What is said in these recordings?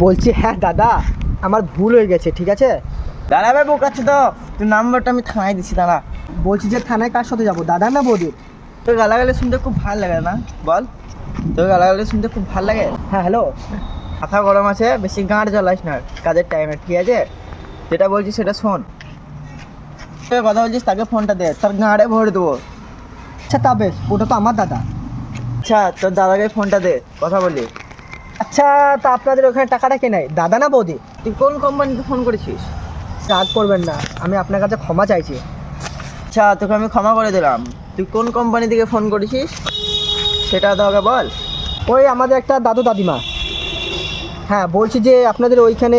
বলছি হ্যাঁ দাদা, আমার ভুল হয়ে গেছে, ঠিক আছে? দাঁড়া ভাই বোকাচ্ছে তো, তোর নাম্বারটা আমি থানায় দিচ্ছি, দাঁড়া। বলছি যে থানায় কার সাথে যাবো, দাদা না বৌদির? তোর গালাগালি শুনতে খুব ভালো লাগে না বল? তোর গালাগালি শুনতে খুব ভালো লাগে। হ্যাঁ হ্যালো। মাথা গরম আছে, বেশি গাঁট জ্বালাস না কাজের টাইমে, ঠিক আছে? যেটা বলছিস সেটা শোন। তুই কথা বলছিস তাকে ফোনটা দে, তার গাঁড়ে ভরে দেবো। আচ্ছা তা বেশ, ওটা তো আমার দাদা। আচ্ছা তোর দাদাকে ফোনটা দে, কথা বলি। আচ্ছা তা আপনাদের ওখানে টাকাটা কে নেয়, দাদা না বৌদি? তুই কোন কোম্পানিতে ফোন করেছিস? রাগ করবেন না, আমি আপনার কাছে ক্ষমা চাইছি। আচ্ছা তোকে আমি ক্ষমা করে দিলাম। তুই কোন কোম্পানি থেকে ফোন করেছিস সেটা তোকে বল। ওই আমাদের একটা দাদু দাদিমা। হ্যাঁ বলছি যে আপনাদের ওইখানে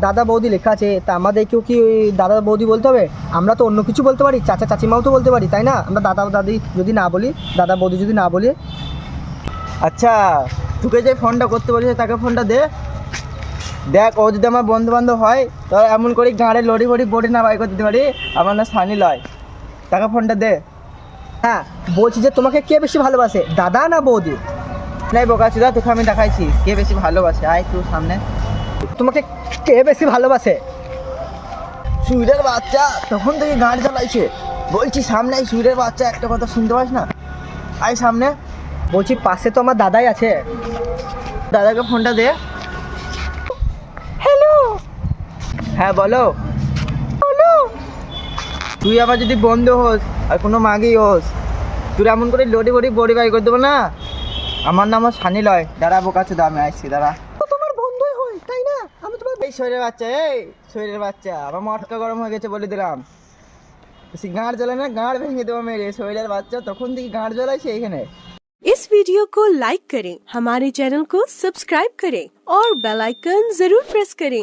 দাদা বৌদি লেখা আছে, তা আমাদেরকেও কি ওই দাদা বৌদি বলতে হবে? আমরা তো অন্য কিছু বলতে পারি, চাচা চাচিমাও তো বলতে পারি, তাই না? আমরা দাদা দাদি যদি না বলি, দাদা বৌদি যদি না বলি। আচ্ছা তোকে যে ফোনটা করতে বলেছে তাকে ফোনটা দে। দেখ ও যদি আমার বন্ধু বান্ধব হয় তো এমন করে গাঁড়ে লড়ি ফড়ি বডি না বাই করে দিতে পারি। আমার না সানি লয়, তাকে ফোনটা দে। হ্যাঁ বলছি যে তোমাকে কে বেশি ভালোবাসে, দাদা না বৌদি? নাই বোকাচুদা, তোকে আমি দেখাইছি কে বেশি ভালোবাসে, আয় তুই সামনে। তোমাকে কে বেশি ভালোবাসে? সুইরের বাচ্চা তখন থেকে গাঁড় চালাইছে, বলছি সামনে আয়। সুইরের বাচ্চা একটা কথা শুনতে পাস না? আয় সামনে। বলছি পাশে তো আমার দাদাই আছে। দাদাকে ফোনটা দে। হ্যালো। হ্যাঁ বলো। বলো। তুই আবার যদি বন্ধু হোস আর কোনো মাগি হোস, তুই এমন করে লড়ি বড়ি বড়ি বাই করে দেবো না। আমার নামও সানি লয়। দাঁড়া বোকাচোদা, আমি আসছি, দাঁড়া। তোমার বন্ধুই হয় তাই না? আমি তোমার এই শরীরের বাচ্চা, এই শরীরের বাচ্চা, আমার মটকা গরম হয়ে গেছে বলে দিলাম। বেশি গাঁড় জ্বলে না, গাঁড় ভেঙে দেবো মেরে। শরীরের বাচ্চা তখন থেকে গাঁড় জ্বলাইছে এইখানে। इस वीडियो को लाइक करें, हमारे चैनल को सब्सक्राइब करें और बेल आइकन जरूर प्रेस करें।